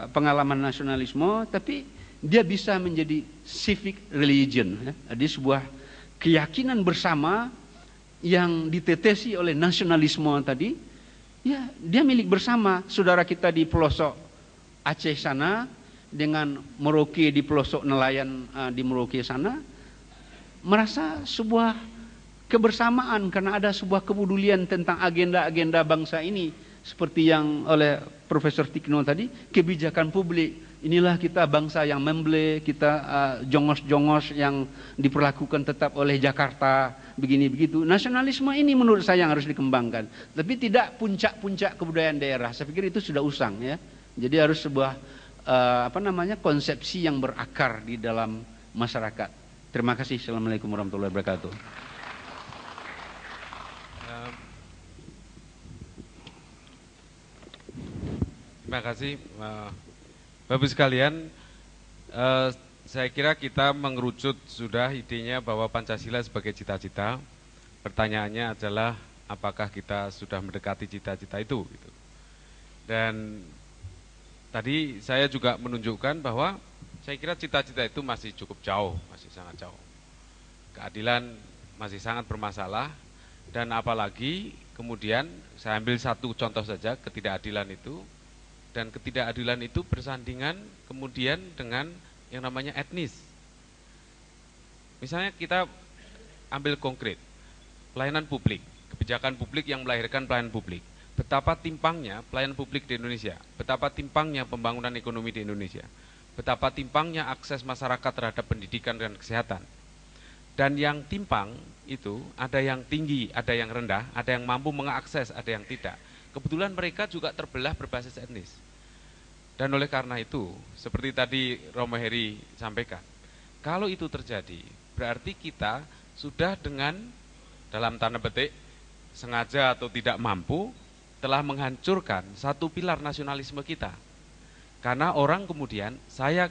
pengalaman nasionalisme, tapi dia bisa menjadi civic religion, ya. Jadi sebuah keyakinan bersama yang ditetesi oleh nasionalisme tadi, ya, dia milik bersama. Saudara kita di pelosok Aceh sana dengan Merauke di pelosok nelayan di Merauke sana merasa sebuah kebersamaan karena ada sebuah kepedulian tentang agenda-agenda bangsa ini, seperti yang oleh Profesor Tikno tadi, kebijakan publik. Inilah kita bangsa yang memble, kita jongos-jongos yang diperlakukan tetap oleh Jakarta, begini begitu. Nasionalisme ini menurut saya yang harus dikembangkan, tapi tidak puncak-puncak kebudayaan daerah. Saya pikir itu sudah usang, ya. Jadi harus sebuah konsepsi yang berakar di dalam masyarakat. Terima kasih. Assalamualaikum warahmatullahi wabarakatuh. Terima kasih Bapak sekalian. Saya kira kita mengerucut sudah idenya bahwa Pancasila sebagai cita-cita. Pertanyaannya adalah apakah kita sudah mendekati cita-cita itu gitu. Dan tadi saya juga menunjukkan bahwa saya kira cita-cita itu masih cukup jauh, masih sangat jauh. Keadilan masih sangat bermasalah, dan apalagi kemudian saya ambil satu contoh saja, ketidakadilan itu. Dan ketidakadilan itu bersandingan kemudian dengan yang namanya etnis. Misalnya kita ambil konkret, pelayanan publik, kebijakan publik yang melahirkan pelayanan publik. Betapa timpangnya pelayanan publik di Indonesia, betapa timpangnya pembangunan ekonomi di Indonesia, betapa timpangnya akses masyarakat terhadap pendidikan dan kesehatan. Dan yang timpang itu ada yang tinggi, ada yang rendah, ada yang mampu mengakses, ada yang tidak. Kebetulan mereka juga terbelah berbasis etnis. Dan oleh karena itu, seperti tadi Romo Heri sampaikan, kalau itu terjadi, berarti kita sudah dengan, dalam tanda petik, sengaja atau tidak mampu, telah menghancurkan satu pilar nasionalisme kita. Karena orang kemudian,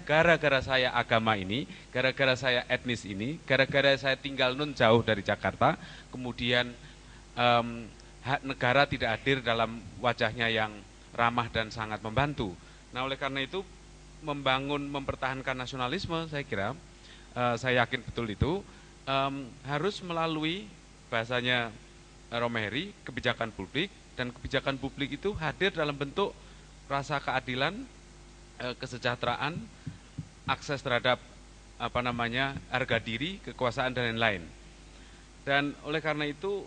gara-gara saya agama ini, gara-gara saya etnis ini, gara-gara saya tinggal nun jauh dari Jakarta, kemudian hak negara tidak hadir dalam wajahnya yang ramah dan sangat membantu. Nah, oleh karena itu mempertahankan nasionalisme, saya kira, saya yakin betul itu, harus melalui bahasanya Romeheri, kebijakan publik, dan kebijakan publik itu hadir dalam bentuk rasa keadilan, kesejahteraan, akses terhadap harga diri, kekuasaan dan lain-lain. Dan oleh karena itu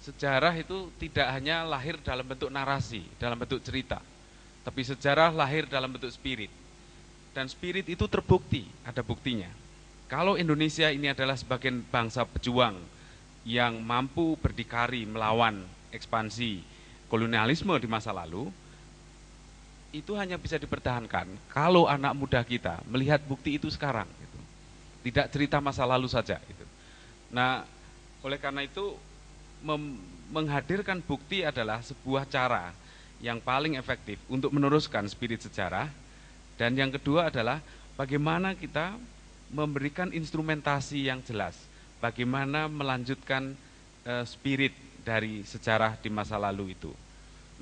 sejarah itu tidak hanya lahir dalam bentuk narasi, dalam bentuk cerita, tapi sejarah lahir dalam bentuk spirit. Dan spirit itu terbukti, ada buktinya. Kalau Indonesia ini adalah sebagian bangsa pejuang yang mampu berdikari melawan ekspansi kolonialisme di masa lalu, itu hanya bisa dipertahankan kalau anak muda kita melihat bukti itu sekarang, gitu. Tidak cerita masa lalu saja. Gitu. Nah, oleh karena itu menghadirkan bukti adalah sebuah cara yang paling efektif untuk meneruskan spirit sejarah. Dan yang kedua adalah bagaimana kita memberikan instrumentasi yang jelas, bagaimana melanjutkan spirit dari sejarah di masa lalu itu.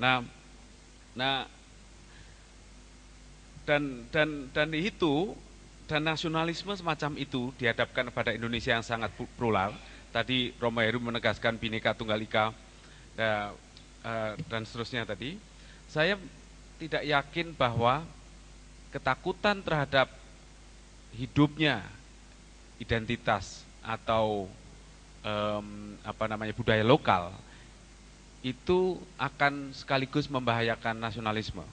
Nah dan itu, dan nasionalisme semacam itu dihadapkan pada Indonesia yang sangat plural. Tadi Romaheru menegaskan Bhinneka Tunggal Ika dan seterusnya tadi. Saya tidak yakin bahwa ketakutan terhadap hidupnya identitas atau budaya lokal itu akan sekaligus membahayakan nasionalisme.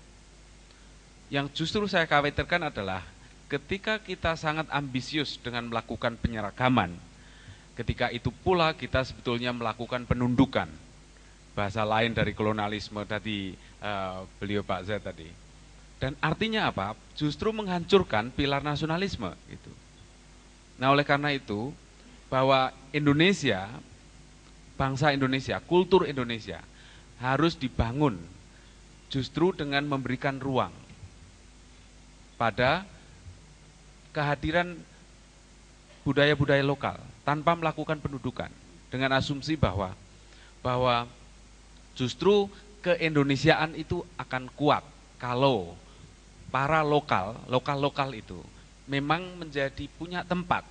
Yang justru saya khawatirkan adalah ketika kita sangat ambisius dengan melakukan penyeragaman, ketika itu pula kita sebetulnya melakukan penundukan. Bahasa lain dari kolonialisme tadi beliau Pak Z tadi. Dan artinya apa? Justru menghancurkan pilar nasionalisme itu. Nah, oleh karena itu bahwa Indonesia, bangsa Indonesia, kultur Indonesia harus dibangun justru dengan memberikan ruang pada kehadiran budaya-budaya lokal tanpa melakukan pendudukan, dengan asumsi bahwa justru keindonesiaan itu akan kuat kalau para lokal itu memang menjadi punya tempat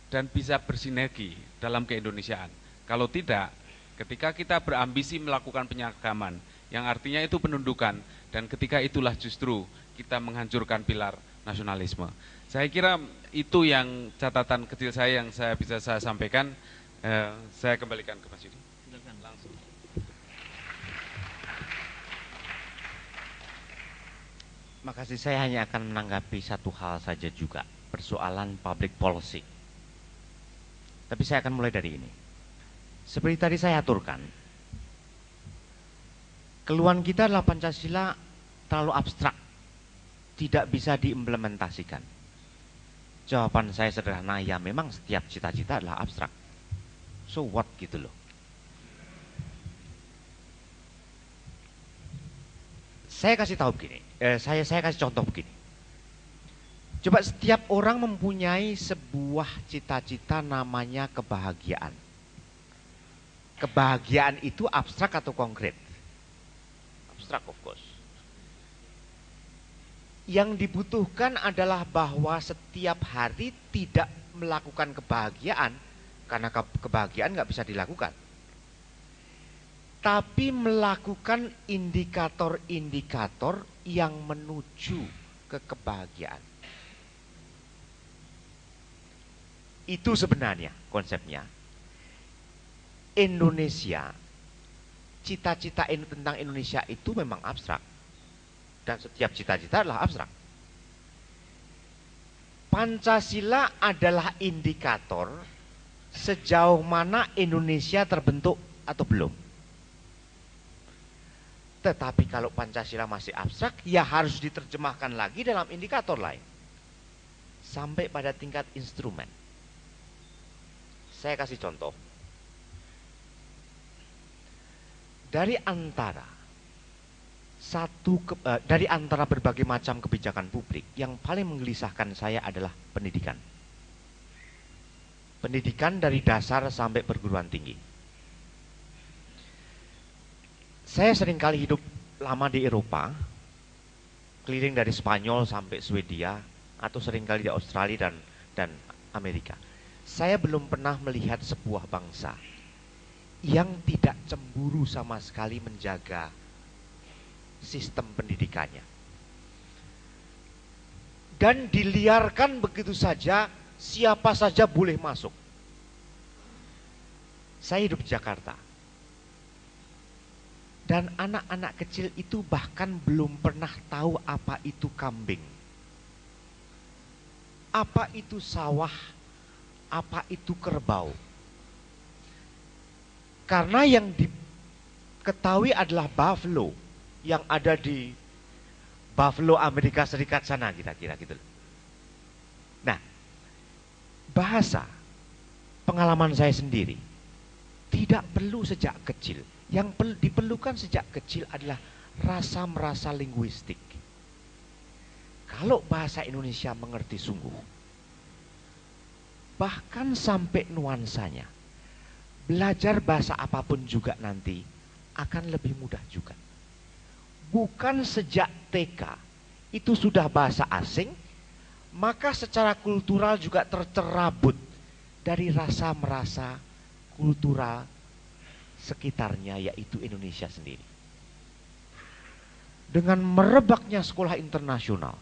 dan bisa bersinergi dalam keindonesiaan. Kalau tidak, ketika kita berambisi melakukan penyeragaman yang artinya itu penundukan, dan ketika itulah justru kita menghancurkan pilar nasionalisme. Saya kira itu yang catatan kecil saya yang bisa saya sampaikan. Saya kembalikan ke Mas Yudi. Silakan langsung. Makasih, saya hanya akan menanggapi satu hal saja juga, persoalan public policy. Tapi saya akan mulai dari ini. Seperti tadi saya aturkan, keluhan kita adalah Pancasila terlalu abstrak, tidak bisa diimplementasikan. Jawaban saya sederhana, ya memang setiap cita-cita adalah abstrak. So what gitu loh. Saya kasih tahu begini, saya kasih contoh begini. Coba setiap orang mempunyai sebuah cita-cita namanya kebahagiaan. Kebahagiaan itu abstrak atau konkret? Abstrak, of course. Yang dibutuhkan adalah bahwa setiap hari tidak melakukan kebahagiaan, karena kebahagiaan nggak bisa dilakukan, tapi melakukan indikator-indikator yang menuju ke kebahagiaan. Itu sebenarnya konsepnya. Indonesia, cita-cita tentang Indonesia itu memang abstrak. Dan setiap cita-cita adalah abstrak. Pancasila adalah indikator sejauh mana Indonesia terbentuk atau belum. Tetapi kalau Pancasila masih abstrak, ya harus diterjemahkan lagi dalam indikator lain. Sampai pada tingkat instrumen. Saya kasih contoh. Dari antara dari antara berbagai macam kebijakan publik, yang paling menggelisahkan saya adalah pendidikan. Pendidikan dari dasar sampai perguruan tinggi. Saya seringkali hidup lama di Eropa, keliling dari Spanyol sampai Swedia, atau seringkali di Australia dan Amerika. Saya belum pernah melihat sebuah bangsa yang tidak cemburu sama sekali menjaga sistem pendidikannya. Dan diliarkan begitu saja, siapa saja boleh masuk. Saya hidup di Jakarta. Dan anak-anak kecil itu bahkan belum pernah tahu apa itu kambing, apa itu sawah, apa itu kerbau. Karena yang diketahui adalah buffalo yang ada di Buffalo, Amerika Serikat sana, kira-kira gitu. Nah, bahasa, pengalaman saya sendiri, tidak perlu sejak kecil. Yang diperlukan sejak kecil adalah rasa merasa linguistik. Kalau bahasa Indonesia mengerti sungguh, bahkan sampai nuansanya, belajar bahasa apapun juga nanti akan lebih mudah juga. Bukan sejak TK itu sudah bahasa asing, maka secara kultural juga tercerabut dari rasa merasa kultural sekitarnya, yaitu Indonesia sendiri. Dengan merebaknya sekolah internasional,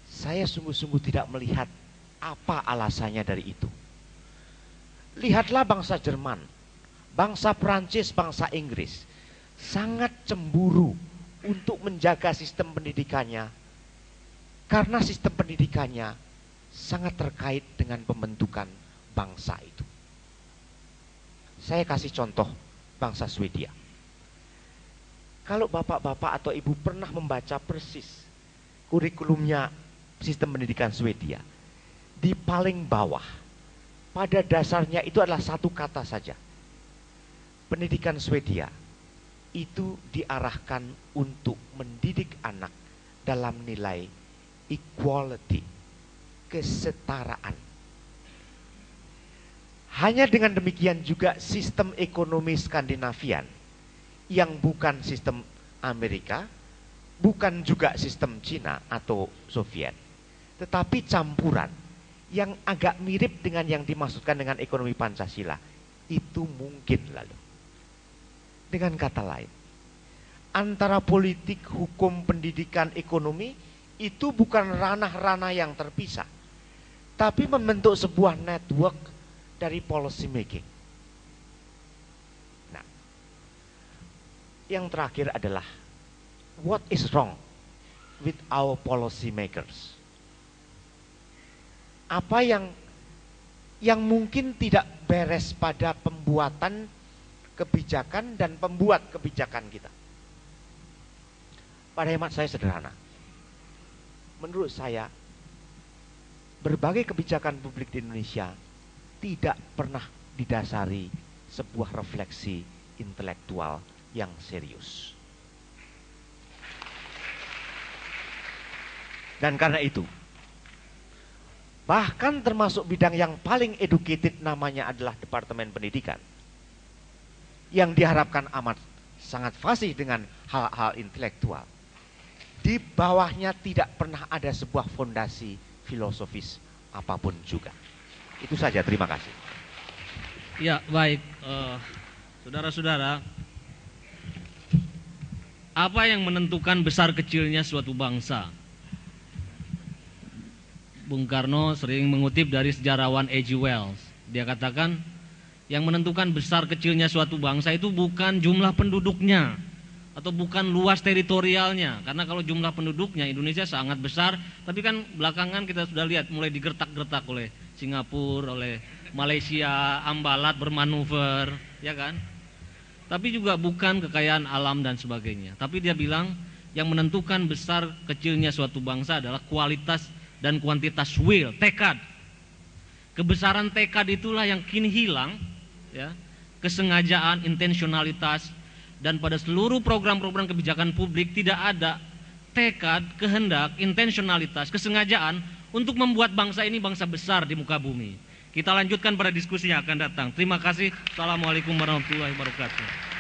saya sungguh-sungguh tidak melihat apa alasannya dari itu. Lihatlah bangsa Jerman, bangsa Prancis, bangsa Inggris sangat cemburu untuk menjaga sistem pendidikannya, karena sistem pendidikannya sangat terkait dengan pembentukan bangsa itu. Saya kasih contoh bangsa Swedia. Kalau bapak-bapak atau ibu pernah membaca persis kurikulumnya sistem pendidikan Swedia, di paling bawah, pada dasarnya itu adalah satu kata saja. Pendidikan Swedia itu diarahkan untuk mendidik anak dalam nilai equality, kesetaraan. Hanya dengan demikian juga sistem ekonomi Skandinavian, yang bukan sistem Amerika, bukan juga sistem Cina atau Soviet, tetapi campuran yang agak mirip dengan yang dimaksudkan dengan ekonomi Pancasila, itu mungkin lalu. Dengan kata lain, antara politik, hukum, pendidikan, ekonomi itu bukan ranah-ranah yang terpisah, tapi membentuk sebuah network dari policy making. Nah, yang terakhir adalah what is wrong with our policy makers? Apa yang mungkin tidak beres pada pembuatan kebijakan dan pembuat kebijakan kita? Pada hemat saya sederhana. Menurut saya, berbagai kebijakan publik di Indonesia tidak pernah didasari sebuah refleksi intelektual yang serius. Dan karena itu, bahkan termasuk bidang yang paling educated namanya adalah Departemen Pendidikan, yang diharapkan amat sangat fasih dengan hal-hal intelektual. Di bawahnya tidak pernah ada sebuah fondasi filosofis apapun juga. Itu saja, terima kasih. Ya, baik. Saudara-saudara, apa yang menentukan besar kecilnya suatu bangsa? Bung Karno sering mengutip dari sejarawan H.G. Wells. Dia katakan, yang menentukan besar kecilnya suatu bangsa itu bukan jumlah penduduknya, atau bukan luas teritorialnya. Karena kalau jumlah penduduknya Indonesia sangat besar, tapi kan belakangan kita sudah lihat mulai digertak-gertak oleh Singapura, oleh Malaysia, ambalat bermanuver, ya kan? Tapi juga bukan kekayaan alam dan sebagainya. Tapi dia bilang yang menentukan besar kecilnya suatu bangsa adalah kualitas dan kuantitas will, tekad. Kebesaran tekad itulah yang kini hilang, ya. Kesengajaan, intensionalitas, dan pada seluruh program-program kebijakan publik tidak ada tekad, kehendak, intensionalitas, kesengajaan untuk membuat bangsa ini bangsa besar di muka bumi. Kita lanjutkan pada diskusi yang akan datang. Terima kasih. Assalamualaikum warahmatullahi wabarakatuh.